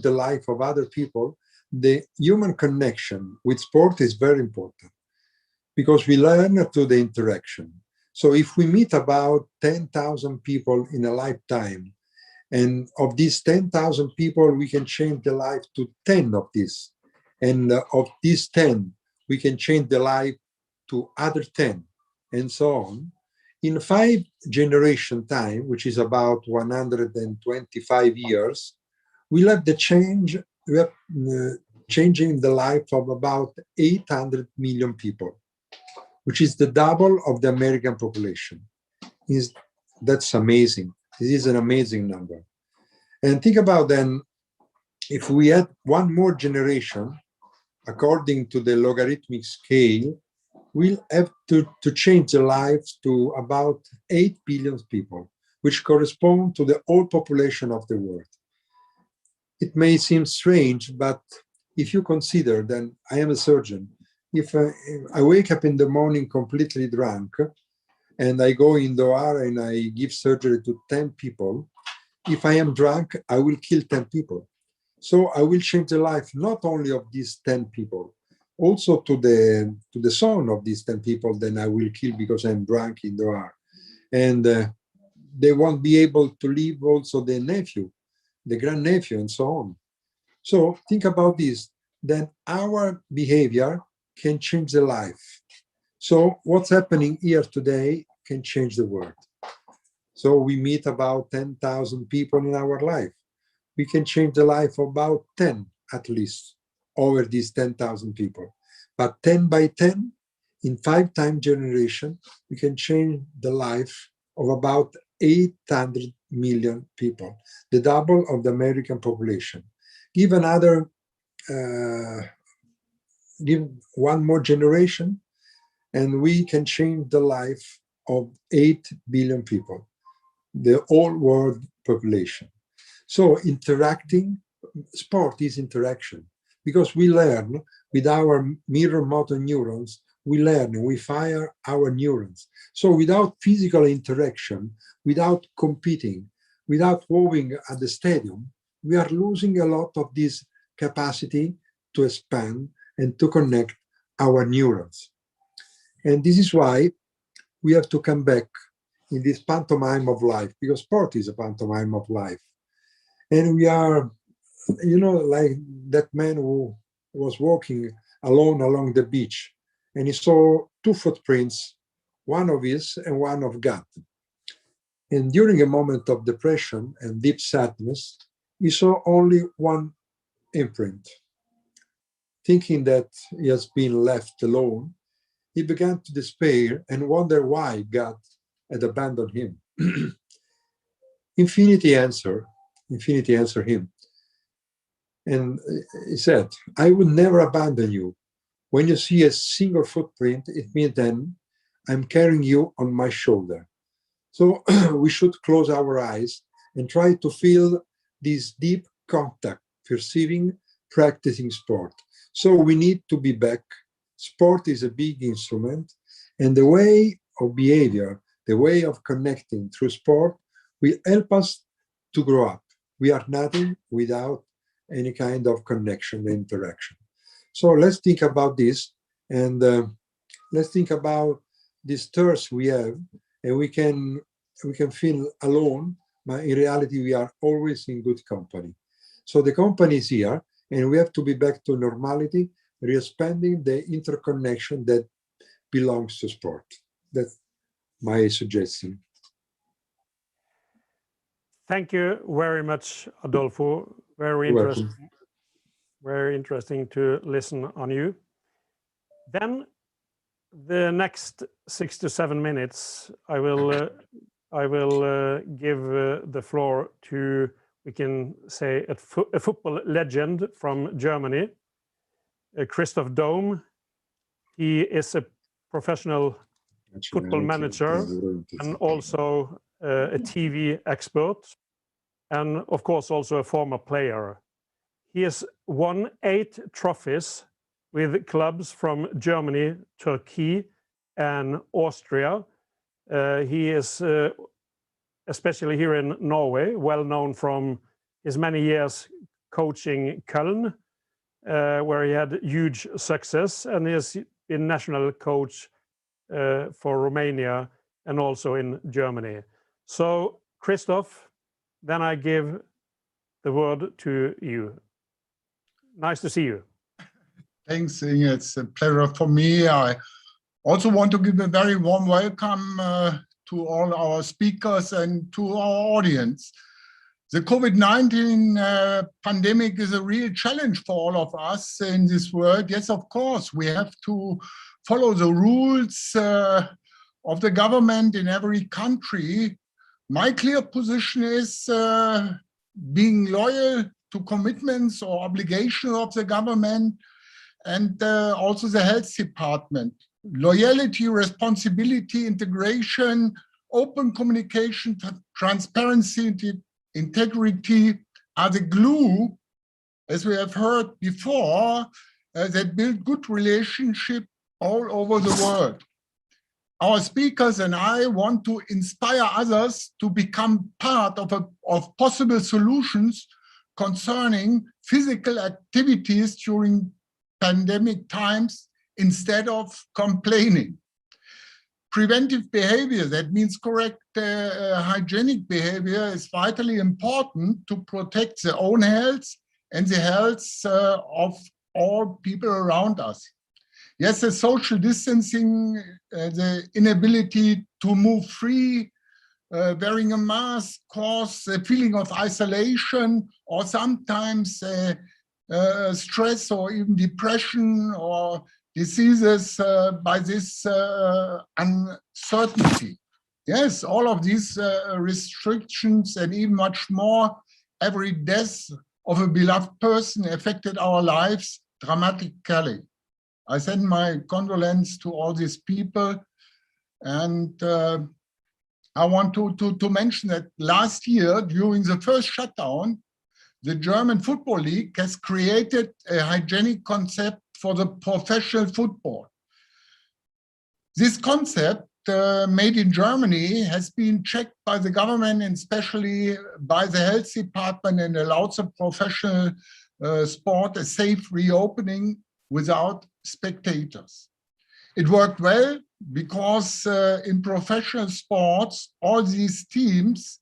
the life of other people, the human connection with sport is very important because we learn through the interaction. So if we meet about 10,000 people in a lifetime, and of these 10,000 people, we can change the life to 10 of these. And of these 10, we can change the life to other 10, and so on. In 5 generation time, which is about 125 years, we'll have the change, we have changing the life of about 800 million people, which is the double of the American population. That's amazing. This is an amazing number. And think about then, if we had one more generation, according to the logarithmic scale, we'll have to change the lives to about 8 billion people, which correspond to the whole population of the world. It may seem strange, but if you consider, then I am a surgeon. If I wake up in the morning completely drunk, and I go in the OR and I give surgery to 10 people, if I am drunk, I will kill 10 people. So I will change the life not only of these 10 people, also to the son of these 10 people, then I will kill because I'm drunk in the OR. And they won't be able to live also the nephew, the grandnephew, and so on. So think about this, then our behavior can change the life. So what's happening here today can change the world. So we meet about 10,000 people in our life. We can change the life of about 10 at least over these 10,000 people. But 10 by 10, in 5 time generation, we can change the life of about 800 million people, the double of the American population. Give one more generation, and we can change the life of 8 billion people, the whole world population. So interacting, sport is interaction, because we learn with our mirror motor neurons, we learn and we fire our neurons. So without physical interaction, without competing, without moving at the stadium, we are losing a lot of this capacity to expand and to connect our neurons. And this is why we have to come back in this pantomime of life, because sport is a pantomime of life. And we are, like that man who was walking alone along the beach, and he saw 2 footprints, one of his and one of God. And during a moment of depression and deep sadness, he saw only one imprint. Thinking that he has been left alone, he began to despair and wonder why God had abandoned him. Infinity answered him. And he said, I will never abandon you. When you see a single footprint, it means then I'm carrying you on my shoulder. So we should close our eyes and try to feel this deep contact, perceiving, practicing sport. So we need to be back. Sport is a big instrument, and the way of behavior, the way of connecting through sport will help us to grow up. We are nothing without any kind of connection and interaction. So let's think about this, and let's think about this thirst we have, and we can feel alone, but in reality we are always in good company. So the company is here, and we have to be back to normality, re-expanding the interconnection that belongs to sport. That's my suggestion. Thank you very much, Adolfo. Very interesting to listen on you. Then the next 6 to 7 minutes, I will give the floor to, we can say, a football legend from Germany, Christoph Daum. He is a professional football manager and also a TV expert, and of course also a former player. He has won 8 trophies with clubs from Germany, Turkey, and Austria. He is, especially here in Norway, well known from his many years coaching Köln, where he had huge success, and he has been national coach for Romania and also in Germany. So, Christoph, then I give the word to you. Nice to see you. Thanks, Inge. It's a pleasure for me. I also want to give a very warm welcome to all our speakers and to our audience. The COVID-19 pandemic is a real challenge for all of us in this world. Yes, of course, we have to follow the rules of the government in every country. My clear position is being loyal to commitments or obligations of the government and also the health department. Loyalty, responsibility, integration, open communication, transparency, integrity are the glue, as we have heard before, that build good relationship all over the world. Our speakers and I want to inspire others to become part of possible solutions concerning physical activities during pandemic times instead of complaining. Preventive behavior, that means correct hygienic behavior, is vitally important to protect their own health and the health of all people around us. Yes, the social distancing, the inability to move free, wearing a mask cause a feeling of isolation or sometimes stress or even depression or diseases by this uncertainty. Yes, all of these restrictions and even much more, every death of a beloved person affected our lives dramatically. I send my condolences to all these people, and I want to mention that last year, during the first shutdown, the German Football League has created a hygienic concept for the professional football. This concept, made in Germany, has been checked by the government and especially by the health department, and allows the professional sport a safe reopening without spectators. It worked well because in professional sports, all these teams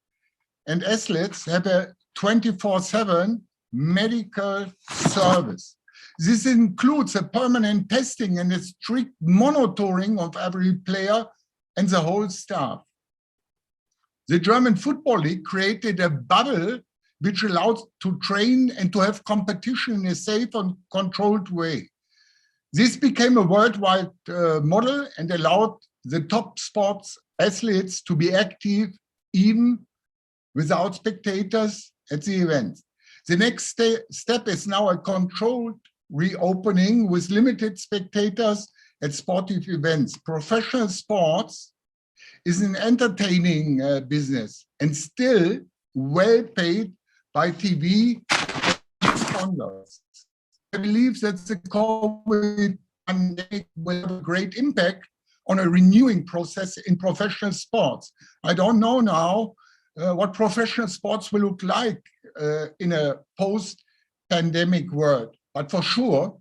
and athletes have a 24/7 medical service. This includes a permanent testing and a strict monitoring of every player and the whole staff. The German Football League created a bubble which allows to train and to have competition in a safe and controlled way. This became a worldwide model and allowed the top sports athletes to be active even without spectators at the event. The next step is now a controlled reopening with limited spectators at sportive events. Professional sports is an entertaining business and still well paid by TV sponsors. I believe that the COVID pandemic will have a great impact on a renewing process in professional sports. I don't know now what professional sports will look like in a post-pandemic world, but for sure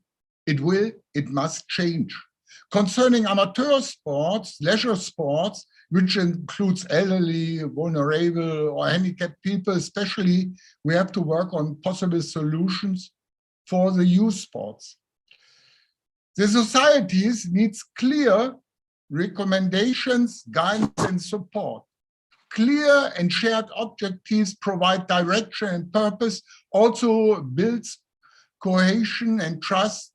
it must change. Concerning amateur sports, leisure sports, which includes elderly, vulnerable, or handicapped people especially, we have to work on possible solutions for the youth sports. The societies needs clear recommendations, guidance, and support. Clear and shared objectives provide direction and purpose, also builds cohesion and trust.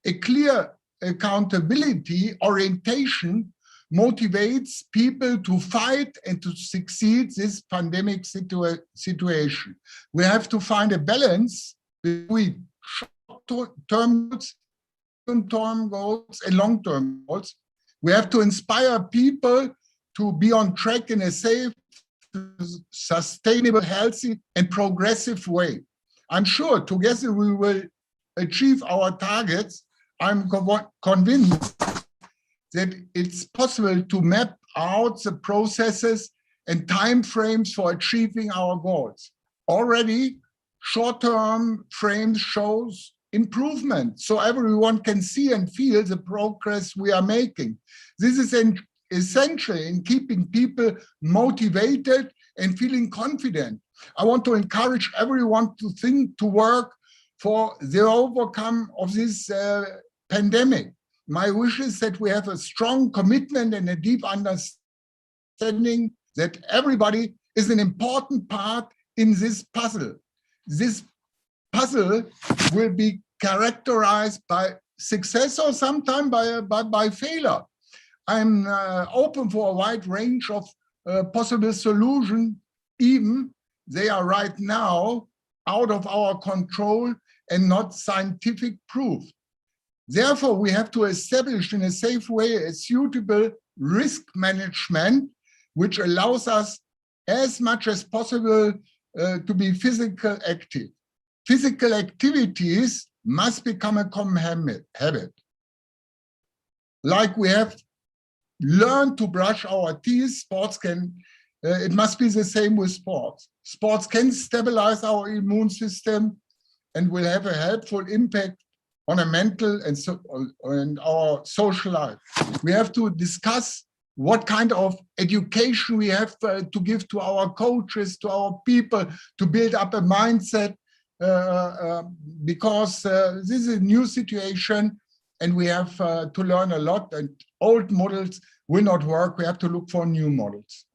A clear accountability orientation motivates people to fight and to succeed this pandemic situation. We have to find a balance between short-term goals, medium-term goals, and long-term goals. We have to inspire people to be on track in a safe, sustainable, healthy, and progressive way. I'm sure together we will achieve our targets. I'm convinced that it's possible to map out the processes and time frames for achieving our goals. Already short-term frame shows improvement, so everyone can see and feel the progress we are making. This is essential in keeping people motivated and feeling confident. I want to encourage everyone to think, to work for the overcome of this pandemic. My wish is that we have a strong commitment and a deep understanding that everybody is an important part in this puzzle. This puzzle will be characterized by success or sometimes by failure. I'm open for a wide range of possible solutions, even they are right now out of our control and not scientific proof. Therefore, we have to establish in a safe way a suitable risk management, which allows us as much as possible to be physical active. Physical activities must become a common habit. Like we have learned to brush our teeth, sports can, it must be the same with sports. Sports can stabilize our immune system and will have a helpful impact on a mental and our social life. We have to discuss what kind of education we have to give to our coaches, to our people, to build up a mindset, because this is a new situation and we have to learn a lot, and old models will not work. We have to look for new models.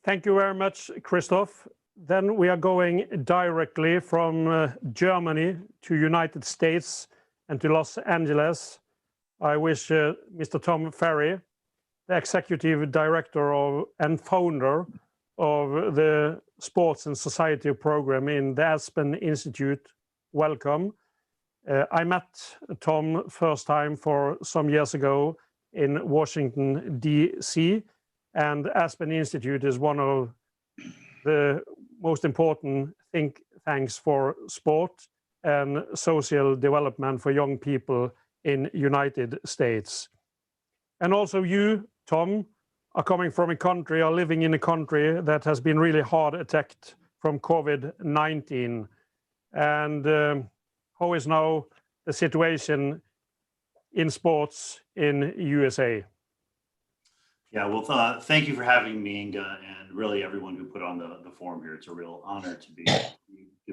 Thank you very much, Christoph. Then we are going directly from Germany to United States and to Los Angeles. I wish Mr. Tom Ferry, the Executive Director and founder of the Sports and Society program in the Aspen Institute, welcome. I met Tom first time for some years ago in Washington, D.C., and Aspen Institute is one of the most important think tanks for sport and social development for young people in United States. And also you, Tom, are coming from a country, are living in a country that has been really hard attacked from COVID-19. And how is now the situation in sports in USA? Yeah, well, thank you for having me, Inga, and really everyone who put on the forum here. It's a real honor to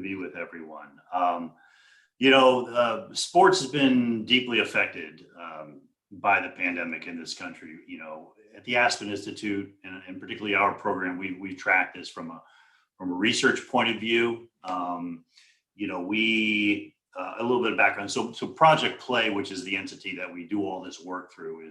be with everyone. Sports has been deeply affected by the pandemic in this country. You know, at the Aspen Institute, and particularly our program, we track this from a research point of view. A little bit of background. So Project Play, which is the entity that we do all this work through,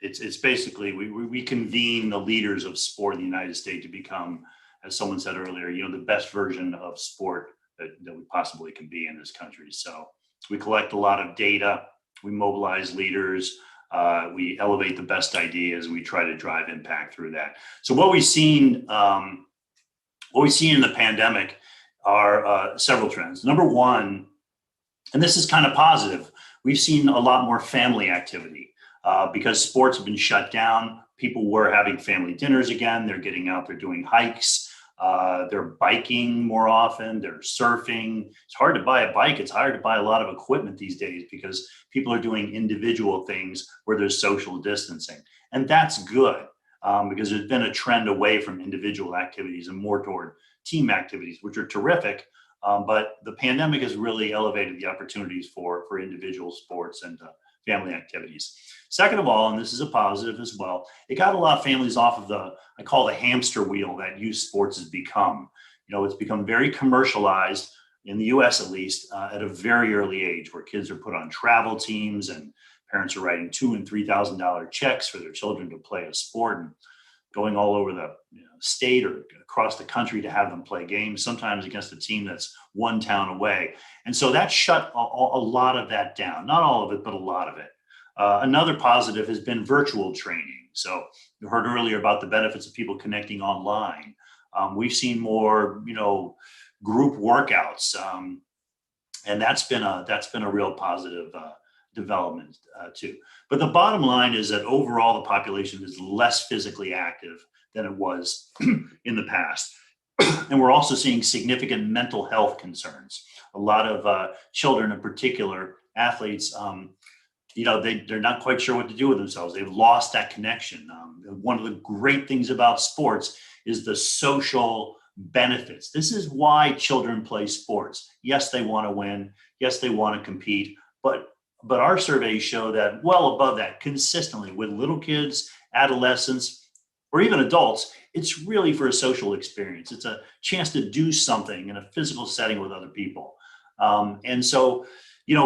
it's basically we convene the leaders of sport in the United States to become, as someone said earlier, the best version of sport that we possibly can be in this country. So we collect a lot of data, we mobilize leaders, we elevate the best ideas, we try to drive impact through that. So what we've seen in the pandemic are several trends. Number one, and this is kind of positive, we've seen a lot more family activity. Because sports have been shut down, people were having family dinners again, they're getting out, they're doing hikes, they're biking more often, they're surfing. It's hard to buy a bike, it's hard to buy a lot of equipment these days because people are doing individual things where there's social distancing. And that's good because there's been a trend away from individual activities and more toward team activities, which are terrific. But the pandemic has really elevated the opportunities for individual sports and family activities. Second of all, and this is a positive as well, it got a lot of families off of I call the hamster wheel that youth sports has become. It's become very commercialized in the US at least at a very early age, where kids are put on travel teams and parents are writing $2,000 and $3,000 checks for their children to play a sport and going all over the state or across the country to have them play games, sometimes against a team that's one town away. And so that shut a lot of that down, not all of it, but a lot of it. Another positive has been virtual training. So you heard earlier about the benefits of people connecting online. We've seen more, group workouts, and that's been a real positive development too. But the bottom line is that overall the population is less physically active than it was in the past. And we're also seeing significant mental health concerns. A lot of children, in particular, athletes, they're not quite sure what to do with themselves. They've lost that connection. One of the great things about sports is the social benefits. This is why children play sports. Yes, they want to win. Yes, they want to compete. But our surveys show that well above that, consistently with little kids, adolescents, or even adults, it's really for a social experience. It's a chance to do something in a physical setting with other people. And so,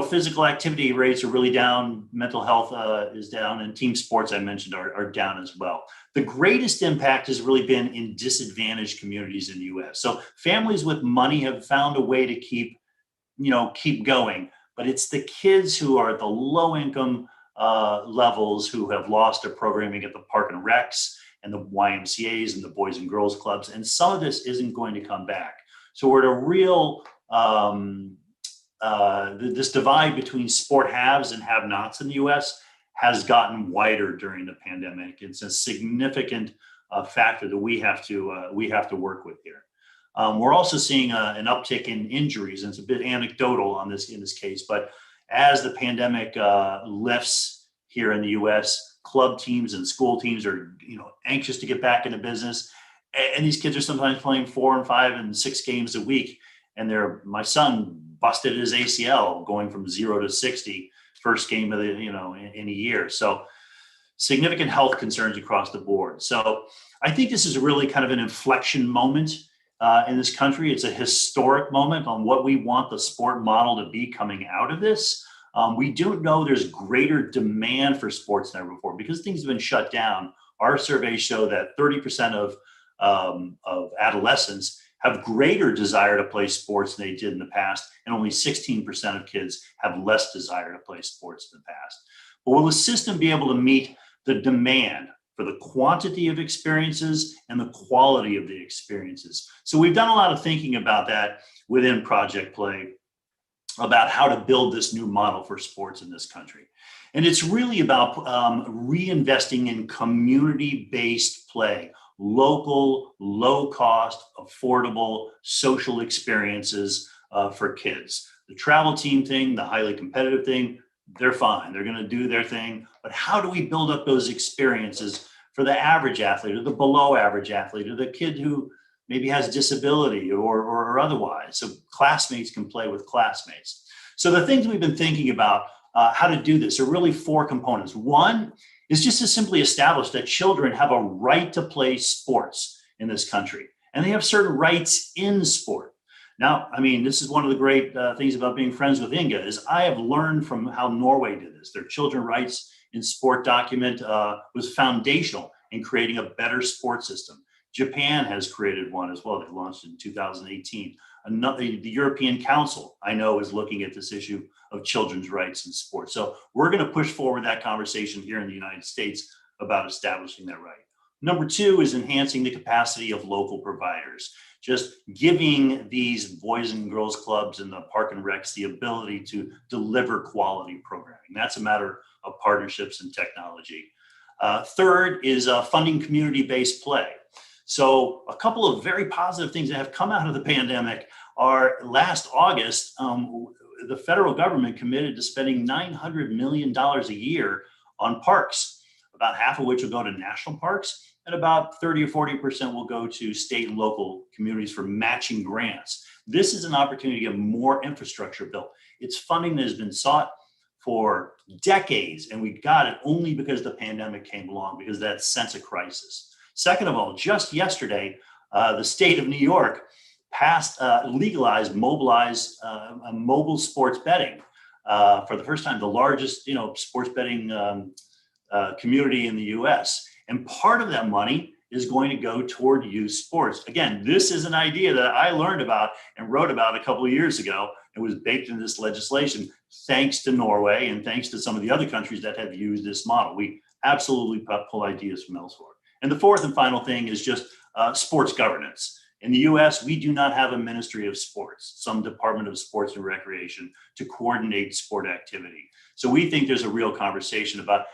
physical activity rates are really down. Mental health is down, and team sports, I mentioned, are down as well. The greatest impact has really been in disadvantaged communities in the U.S. So families with money have found a way to keep going, but it's the kids who are at the low income levels who have lost their programming at the park and recs and the YMCAs and the Boys and Girls Clubs. And some of this isn't going to come back. So we're at a real, this divide between sport haves and have-nots in the US has gotten wider during the pandemic. It's a significant factor that we have to work with here. We're also seeing an uptick in injuries, and it's a bit anecdotal in this case, but as the pandemic lifts here in the US, club teams and school teams are anxious to get back into business, and these kids are sometimes playing 4 and 5 and 6 games a week. And my son busted his ACL going from 0 to 60 first game of the in a year. So significant health concerns across the board. So I think this is really kind of an inflection moment in this country. It's a historic moment on what we want the sport model to be coming out of this. We do know there's greater demand for sports than ever before because things have been shut down. Our surveys show that 30% of adolescents have greater desire to play sports than they did in the past, and only 16% of kids have less desire to play sports in the past. But will the system be able to meet the demand for the quantity of experiences and the quality of the experiences? So we've done a lot of thinking about that within Project Play, about how to build this new model for sports in this country. And it's really about reinvesting in community-based play, local, low-cost, affordable social experiences for kids. The travel team thing, the highly competitive thing, they're fine. They're going to do their thing. But how do we build up those experiences for the average athlete or the below average athlete or the kid who maybe has disability or otherwise, so classmates can play with classmates? So the things we've been thinking about how to do this are really 4 components. One is just to simply establish that children have a right to play sports in this country, and they have certain rights in sport. Now, I mean, this is one of the great things about being friends with Inga is I have learned from how Norway did this. Their children rights in sport document was foundational in creating a better sport system. Japan has created one as well. They launched in 2018. The European Council, I know, is looking at this issue of children's rights in sports. So we're going to push forward that conversation here in the United States about establishing that right. Number 2 is enhancing the capacity of local providers, just giving these boys and girls clubs and the park and recs the ability to deliver quality programming. That's a matter of partnerships and technology. Third is funding community-based play. So a couple of very positive things that have come out of the pandemic are last August, the federal government committed to spending $900 million a year on parks, about half of which will go to national parks, and about 30 or 40% will go to state and local communities for matching grants. This is an opportunity to get more infrastructure built. It's funding that has been sought for decades, and we got it only because the pandemic came along, because of that sense of crisis. Second of all, just yesterday, the state of New York passed, legalized, mobilized mobile sports betting for the first time, the largest, sports betting community in the U.S. And part of that money is going to go toward youth sports. Again, this is an idea that I learned about and wrote about a couple of years ago. It was baked into this legislation, thanks to Norway and thanks to some of the other countries that have used this model. We absolutely pull ideas from elsewhere. And the fourth and final thing is just sports governance. In the US, we do not have a Ministry of Sports, some Department of Sports and Recreation to coordinate sport activity. So we think there's a real conversation about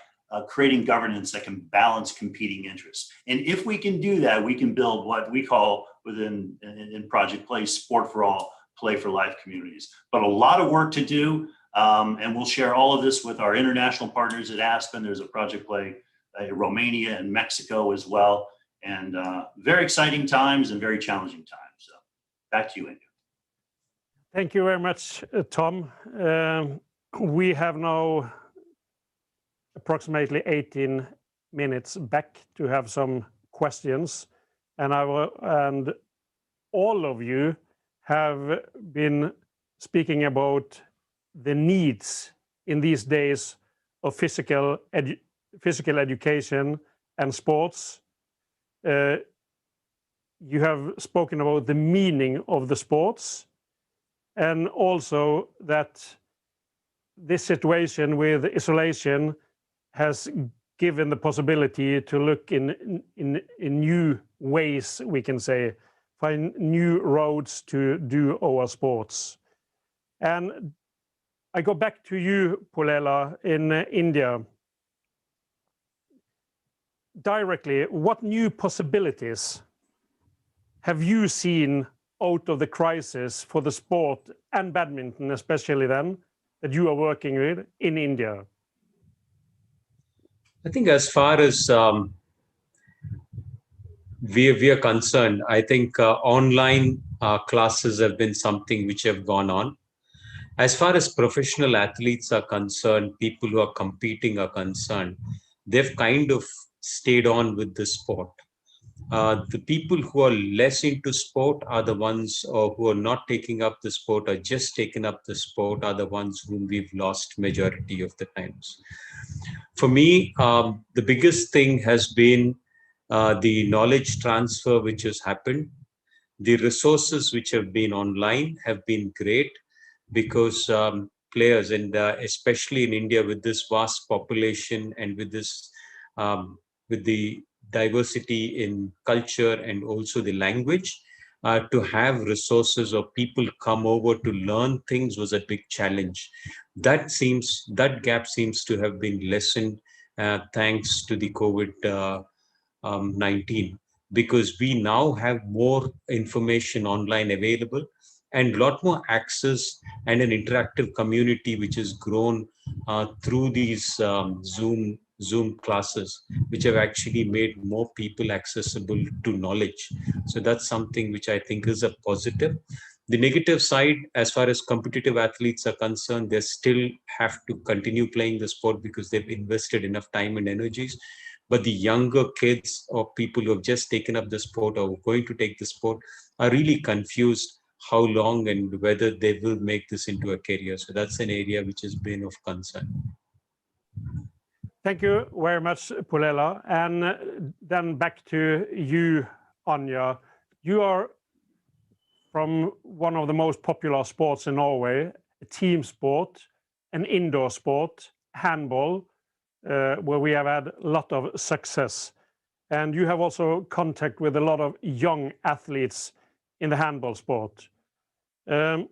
creating governance that can balance competing interests. And if we can do that, we can build what we call within in Project Play, sport for all, play for life communities. But a lot of work to do, and we'll share all of this with our international partners at Aspen. There's a Project Play in Romania and Mexico as well. And very exciting times and very challenging times. So back to you, Andrew. Thank you very much, Tom. We have now approximately 18 minutes back to have some questions, and all of you have been speaking about the needs in these days of physical education and sports. You have spoken about the meaning of the sports, and also that this situation with isolation has given the possibility to look in new ways, we can say, find new roads to do our sports. And I go back to you, Pulela, in India. Directly, what new possibilities have you seen out of the crisis for the sport and badminton, especially then, that you are working with in India? I think as far as we are concerned, I think online classes have been something which have gone on. As far as professional athletes are concerned, people who are competing are concerned, they've kind of stayed on with the sport. The people who are less into sport are the ones who are not taking up the sport or just taken up the sport are the ones whom we've lost majority of the times. For me, the biggest thing has been the knowledge transfer which has happened. The resources which have been online have been great because players, and especially in India with this vast population and with this, with the diversity in culture and also the language, to have resources or people come over to learn things was a big challenge. That gap seems to have been lessened thanks to the COVID-19, because we now have more information online available and a lot more access and an interactive community which has grown through these Zoom classes, which have actually made more people accessible to knowledge. So that's something which I think is a positive. The negative side, as far as competitive athletes are concerned, they still have to continue playing the sport because they've invested enough time and energies. But the younger kids or people who have just taken up the sport or going to take the sport are really confused how long and whether they will make this into a career. So that's an area which has been of concern. Thank you very much, Pulela. And then back to you, Anja. You are from one of the most popular sports in Norway, a team sport, an indoor sport, handball, where we have had a lot of success. And you have also contact with a lot of young athletes in the handball sport. You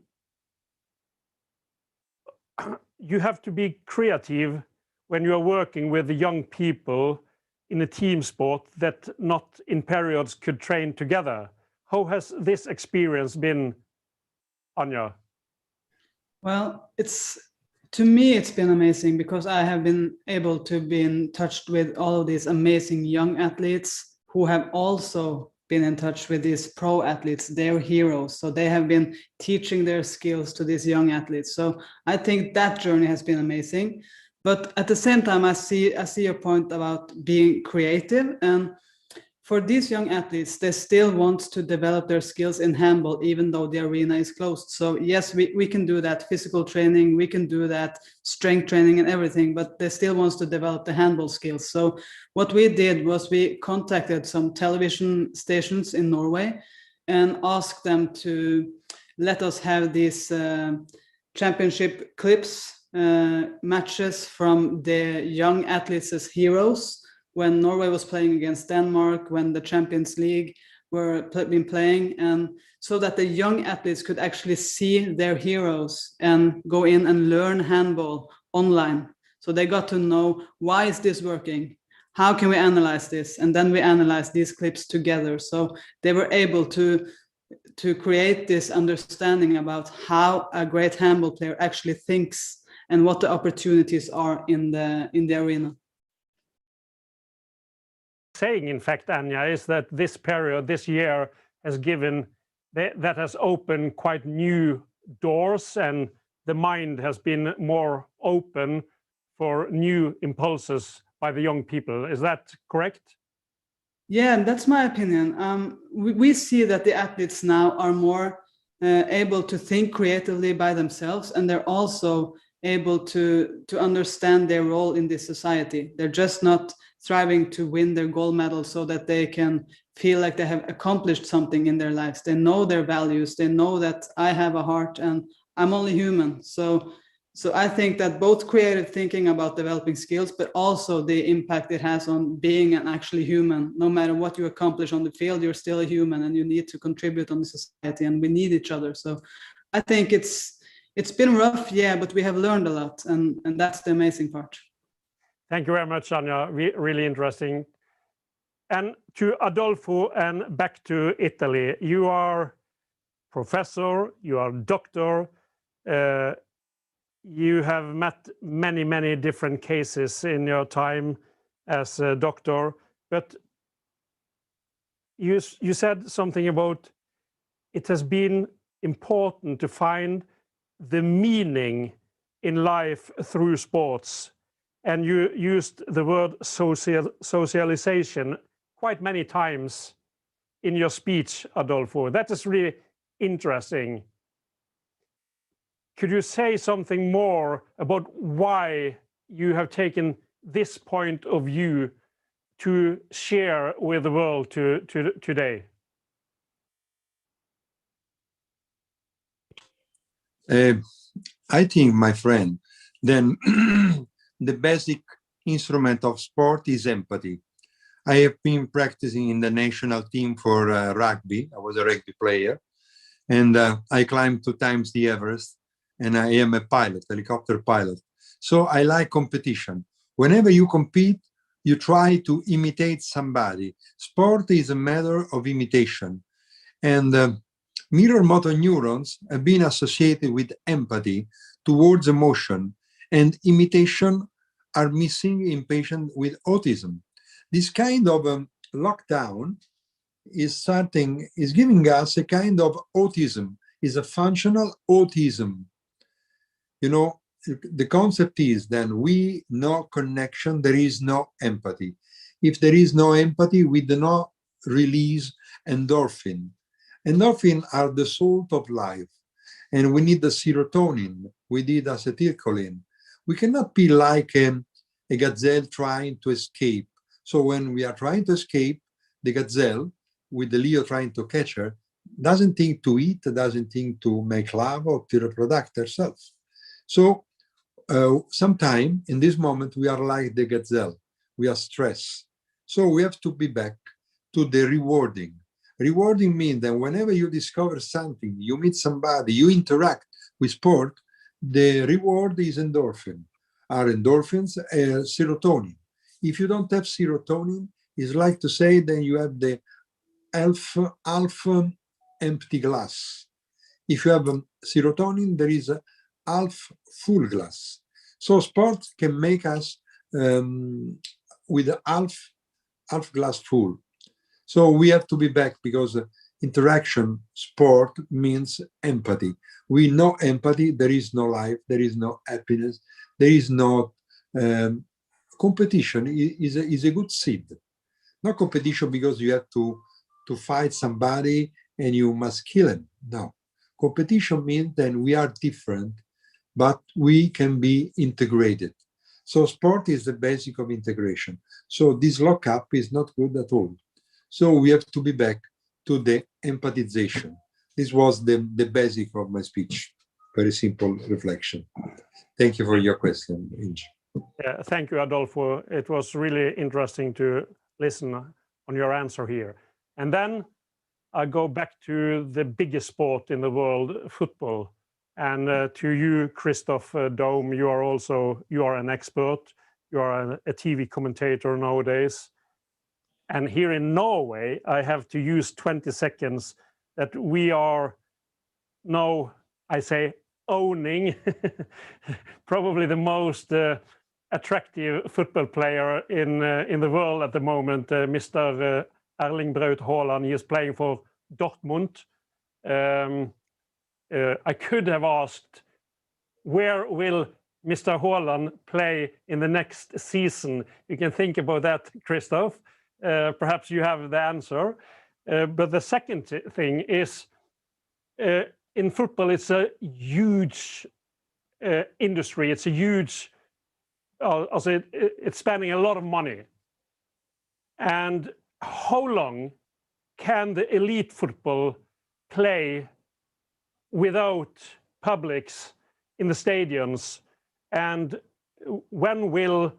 have to be creative when you are working with the young people in a team sport that not in periods could train together. How has this experience been, Anja? Well, to me, it's been amazing because I have been able to be in touch with all of these amazing young athletes who have also been in touch with these pro athletes, their heroes. So they have been teaching their skills to these young athletes. So I think that journey has been amazing. But at the same time, I see your point about being creative. And for these young athletes, they still want to develop their skills in handball, even though the arena is closed. So yes, we can do that physical training, we can do that strength training and everything, but they still want to develop the handball skills. So what we did was we contacted some television stations in Norway and asked them to let us have these championship clips, matches from the young athletes as heroes, when Norway was playing against Denmark, when the Champions League were been playing, and so that the young athletes could actually see their heroes and go in and learn handball online. So they got to know, why is this working? How can we analyze this? And then we analyze these clips together. So they were able to create this understanding about how a great handball player actually thinks and what the opportunities are in the arena. Saying, in fact, Anya, is that this period, this year, has given, that has opened quite new doors, and the mind has been more open for new impulses by the young people. Is that correct? Yeah, that's my opinion. We see that the athletes now are more able to think creatively by themselves, and they're also able to understand their role in this society. They're just not striving to win their gold medal so that they can feel like they have accomplished something in their lives. They know their values. They know that I have a heart and I'm only human. So I think that both creative thinking about developing skills, but also the impact it has on being an actually human. No matter what you accomplish on the field, you're still a human and you need to contribute on the society, and we need each other. So I think it's been rough, yeah, but we have learned a lot, and that's the amazing part. Thank you very much, Anya. Really interesting. And to Adolfo and back to Italy, you are professor, you are doctor, you have met many, many different cases in your time as a doctor, but you said something about it has been important to find the meaning in life through sports. And you used the word socialization quite many times in your speech, Adolfo. That is really interesting. Could you say something more about why you have taken this point of view to share with the world today? I think, my friend, then the basic instrument of sport is empathy. I have been practicing in the national team for rugby. I was a rugby player, and I climbed 2 times the Everest, and I am a pilot, helicopter pilot. So I like competition. Whenever you compete, you try to imitate somebody. Sport is a matter of imitation. And mirror motor neurons have been associated with empathy towards emotion, and imitation are missing in patients with autism. This kind of lockdown is giving us a kind of autism, is a functional autism. You know, the concept is then we no connection, there is no empathy. If there is no empathy, we do not release endorphin. Endorphin are the salt of life, and we need the serotonin, we need acetylcholine. We cannot be like a gazelle trying to escape. So when we are trying to escape, the gazelle, with the Leo trying to catch her, doesn't think to eat, doesn't think to make love or to reproduce herself. So sometime in this moment, we are like the gazelle, we are stressed. So we have to be back to the rewarding. Rewarding means that whenever you discover something, you meet somebody, you interact with sport, the reward is endorphin. Are endorphins serotonin? If you don't have serotonin, it's like to say that you have the half empty glass. If you have serotonin, there is a half full glass. So sport can make us with a half glass full. So we have to be back, because interaction, sport means empathy. We know empathy, there is no life, there is no happiness, there is no competition is a good seed. Not competition because you have to fight somebody and you must kill him. No. Competition means that we are different, but we can be integrated. So sport is the basic of integration. So this lockup is not good at all. So we have to be back to the empathization. This was the basic of my speech. Very simple reflection. Thank you for your question, Inge. Yeah, thank you, Adolfo. It was really interesting to listen on your answer here. And then I go back to the biggest sport in the world, football. And to you, Christoph Daum, you are an expert. You are a TV commentator nowadays. And here in Norway, I have to use 20 seconds that we are now, I say, owning probably the most attractive football player in the world at the moment, Mr. Erling Braut Haaland. He is playing for Dortmund. I could have asked, where will Mr. Haaland play in the next season? You can think about that, Christoph. Perhaps you have the answer. But the second thing is, in football, it's a huge industry. It's a huge, also it's spending a lot of money. And how long can the elite football play without publics in the stadiums? And when will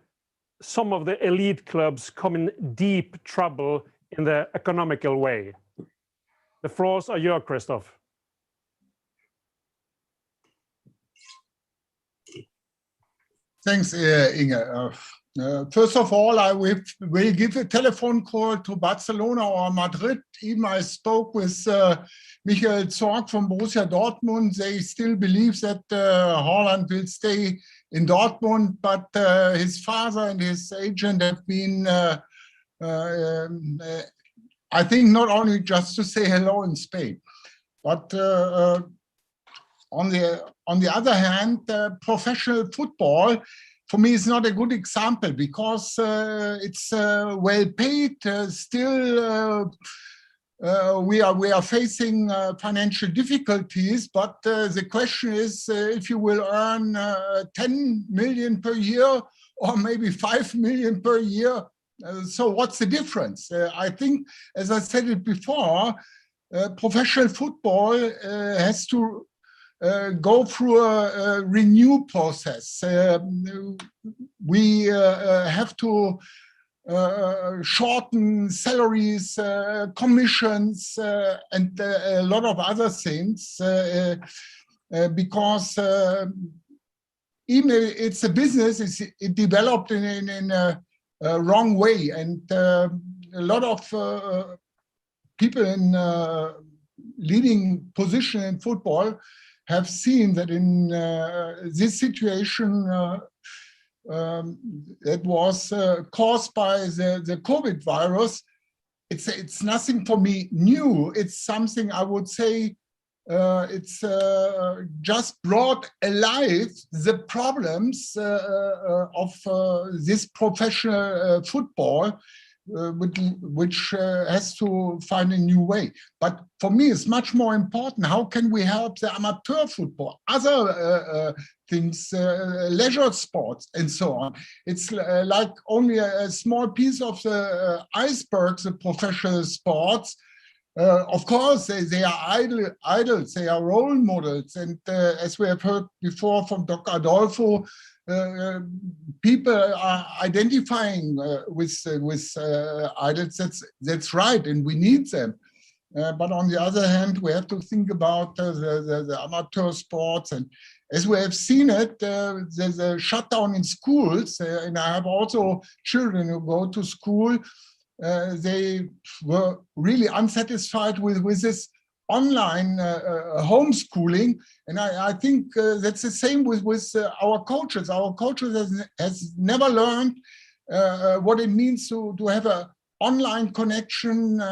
some of the elite clubs come in deep trouble in the economical way? The floors are yours, Christoph. Thanks, Inge. First of all, I will give a telephone call to Barcelona or Madrid. Even I spoke with Michael Zorc from Borussia Dortmund. They still believe that Haaland will stay in Dortmund, but his father and his agent have been, I think, not only just to say hello in Spain, but on the other hand, professional football, for me, is not a good example because it's well paid. Still, we are facing financial difficulties. But the question is, if you will earn 10 million per year or maybe 5 million per year, so what's the difference? I think, as I said it before, professional football has to go through a renew process. We have to shorten salaries, commissions, and a lot of other things, because even if it's a business, it developed in a wrong way, and a lot of people in leading position in football have seen that in this situation that was caused by the COVID virus, it's nothing for me new. It's something I would say it's just brought alive the problems of this professional football, which has to find a new way. But for me, it's much more important, how can we help the amateur football, other things, leisure sports, and so on. It's like only a small piece of the iceberg, the professional sports. Of course, they are idols, they are role models. And as we have heard before from Dr. Adolfo, people are identifying with idols. That's right, and we need them. But on the other hand, we have to think about the amateur sports. And as we have seen it, there's a shutdown in schools. And I have also children who go to school. They were really unsatisfied with this online homeschooling, and I think that's the same with our coaches. Our coaches has never learned what it means to have an online connection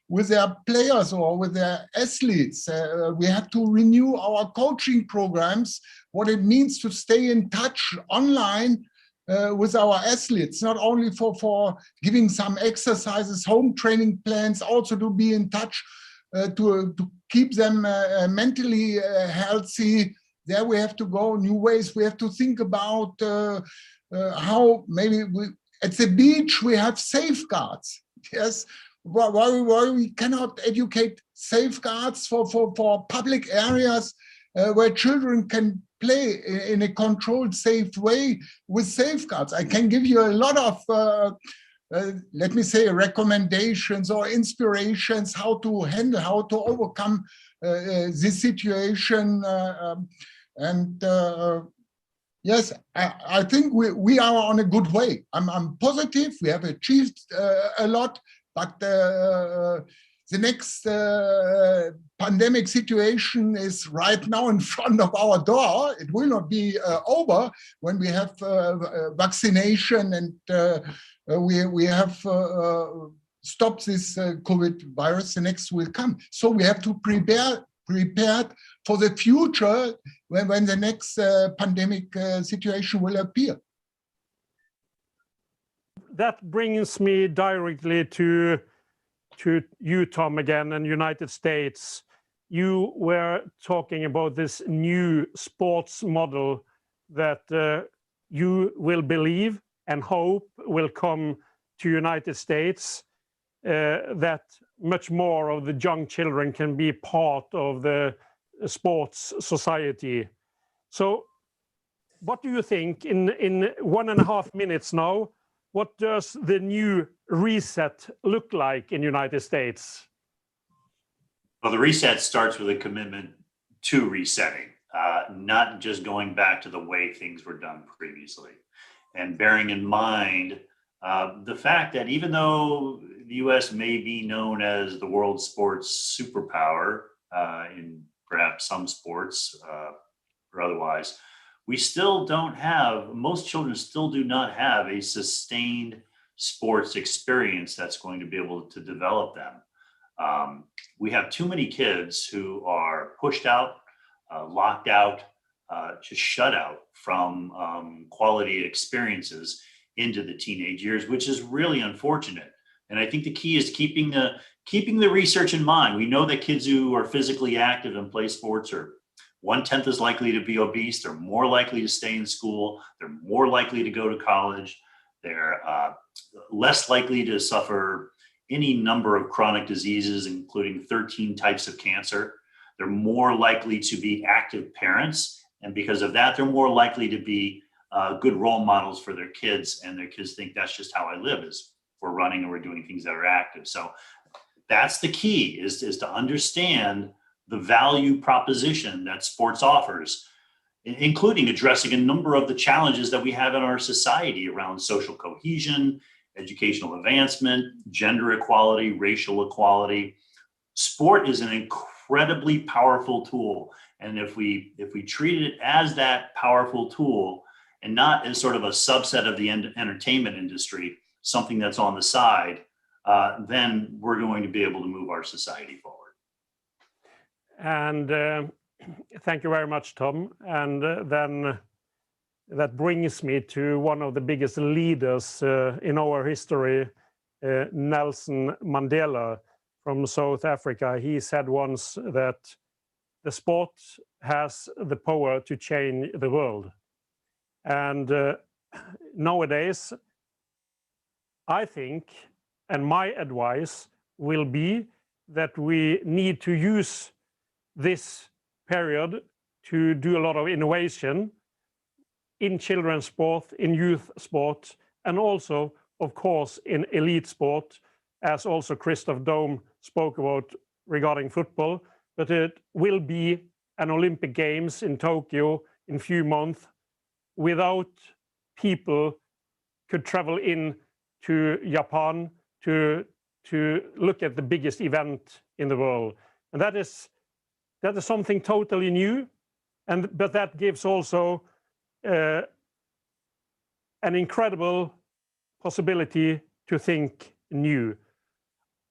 with their players or with their athletes. We have to renew our coaching programs, what it means to stay in touch online with our athletes, not only for giving some exercises, home training plans, also to be in touch, to keep them mentally healthy. There we have to go new ways. We have to think about how maybe at the beach we have safeguards. Yes, why we cannot educate safeguards for public areas where children can play in a controlled, safe way with safeguards. I can give you a lot of let me say, recommendations or inspirations how to handle, how to overcome this situation. Yes, I think we are on a good way. I'm positive. We have achieved a lot, but the next pandemic situation is right now in front of our door. It will not be over when we have vaccination and we have stopped this COVID virus. The next will come. So we have to prepared for the future when the next pandemic situation will appear. That brings me directly to you, Tom, again, and United States. You were talking about this new sports model that you will believe and hope will come to United States, that much more of the young children can be part of the sports society. So what do you think in 1.5 minutes now? What does the new reset look like in United States? Well, the reset starts with a commitment to resetting, not just going back to the way things were done previously. And bearing in mind the fact that even though the US may be known as the world sports superpower in perhaps some sports or otherwise, we still don't have, most children still do not have a sustained sports experience that's going to be able to develop them. We have too many kids who are pushed out, locked out, just shut out from quality experiences into the teenage years, which is really unfortunate. And I think the key is keeping the research in mind. We know that kids who are physically active and play sports are 1/10 as likely to be obese. They're more likely to stay in school. They're more likely to go to college. They're less likely to suffer any number of chronic diseases, including 13 types of cancer. They're more likely to be active parents. And because of that, they're more likely to be good role models for their kids. And their kids think that's just how I live, is we're running and we're doing things that are active. So that's the key, is to understand the value proposition that sports offers, including addressing a number of the challenges that we have in our society around social cohesion, educational advancement, gender equality, racial equality. Sport is an incredibly powerful tool. And if we treat it as that powerful tool and not as sort of a subset of the entertainment industry, something that's on the side, then we're going to be able to move our society forward. And thank you very much, Tom. And then that brings me to one of the biggest leaders in our history, Nelson Mandela from South Africa. He said once that the sport has the power to change the world. And nowadays, I think, and my advice will be that we need to use this period to do a lot of innovation in children's sport, in youth sport, and also, of course, in elite sport, as also Christoph Daum spoke about regarding football. But it will be an Olympic Games in Tokyo in a few months without people could travel in to Japan to look at the biggest event in the world. And that is something totally new, but that gives also an incredible possibility to think new.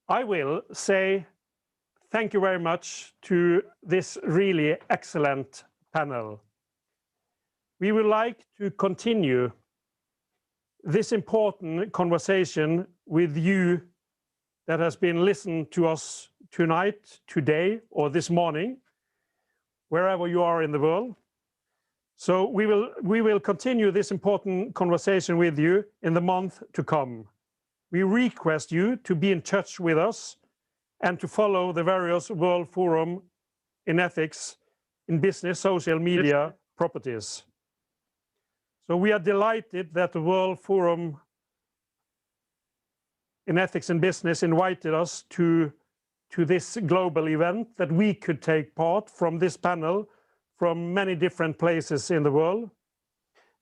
I will say thank you very much to this really excellent panel. We would like to continue this important conversation with you that has been listening to us tonight, today, or this morning, wherever you are in the world. So we will continue this important conversation with you in the month to come. We request you to be in touch with us and to follow the various World Forum in Ethics in Business, Social Media, Properties. So we are delighted that the World Forum in Ethics in Business invited us to this global event, that we could take part from this panel from many different places in the world.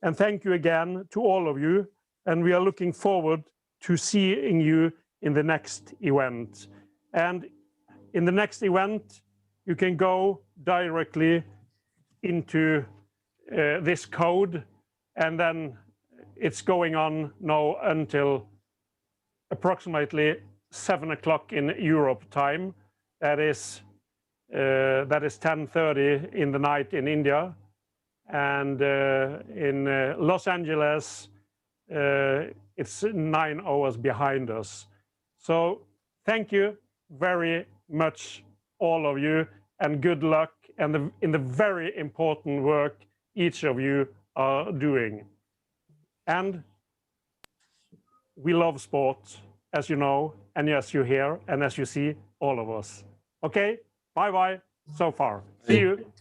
And thank you again to all of you. And we are looking forward to seeing you in the next event. And in the next event, you can go directly into this code, and then it's going on now until approximately 7 o'clock in Europe time. That is 10:30 in the night in India, and in Los Angeles it's 9 hours behind us. So thank you very much, all of you, and good luck in the very important work each of you are doing. And we love sport, as you know, and as you hear, and as you see, all of us. Okay, bye-bye so far. See you.